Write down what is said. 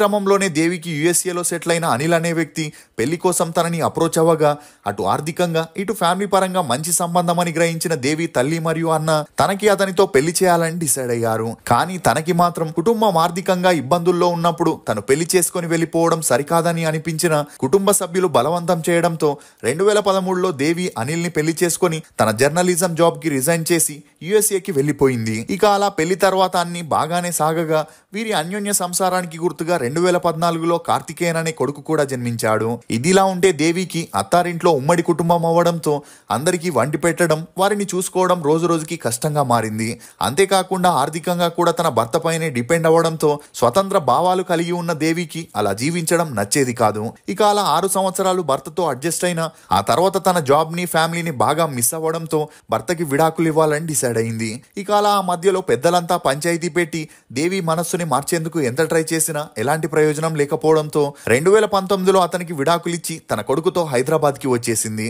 క్రమంలోనే దేవికి యుఎస్ఏలో సెటిల్ అయిన అనిల్ అనే వ్యక్తి పెళ్లి కోసం తనని అప్రోచ్ అవ్వగా అటు ఆర్థికంగా ఇటు ఫ్యామిలీ పరంగా మంచి సంబంధం అని గ్రహించిన దేవి తల్లి మరియు అన్న తనకి అతనితో పెళ్లి చేయాలని డిసైడ్ అయ్యారు. కానీ తనకి మాత్రం కుటుంబం ఆర్థికంగా ఇబ్బందుల్లో ఉన్నప్పుడు తను పెళ్లి చేసుకుని వెళ్లిపోవడం సరికాదని అనిపించిన కుటుంబ సభ్యులు బలవంతం చేయడంతో 2013లో దేవి అనిల్ ని పెళ్లి చేసుకుని తన జర్నలిజం జాబ్ కి రిజైన్ చేసి యుఎస్ఏకి వెళ్లిపోయింది. ఇక అలా పెళ్లి తర్వాత అన్ని బాగానే సాగగా వీరి అన్యోన్య సంసారానికి గుర్తుగా 2014లో కార్తికేయన్ అనే కొడుకు కూడా జన్మించాడు. ఇదిలా ఉంటే దేవికి అత్తారింట్లో ఉమ్మడి కుటుంబం అవ్వడంతో అందరికీ వండి పెట్టడం వారిని చూసుకోవడం రోజు రోజుకి కష్టంగా మారింది. అంతేకాకుండా ఆర్థికంగా కూడా తన భర్త పైనే డిపెండ్ అవ్వడంతో స్వతంత్ర భావాలు కలిగి ఉన్న దేవికి అలా జీవించడం నచ్చేది కాదు. ఇక అలా 6 సంవత్సరాలు భర్తతో అడ్జస్ట్ అయినా ఆ తర్వాత తన జాబ్ ని ఫ్యామిలీని బాగా మిస్ అవ్వడంతో భర్తకి విడాకులు ఇవ్వాలని డిసైడ్ అయింది. ఇక అలా ఆ మధ్యలో పెద్దలంతా పంచాయతీ పెట్టి దేవి మనస్సుని మార్చేందుకు ఎంత ట్రై చేసినా ఎలాంటి ప్రయోజనం లేకపోవడంతో 2019లో అతనికి విడాకులిచ్చి తన కొడుకుతో హైదరాబాద్ కి వచ్చేసింది.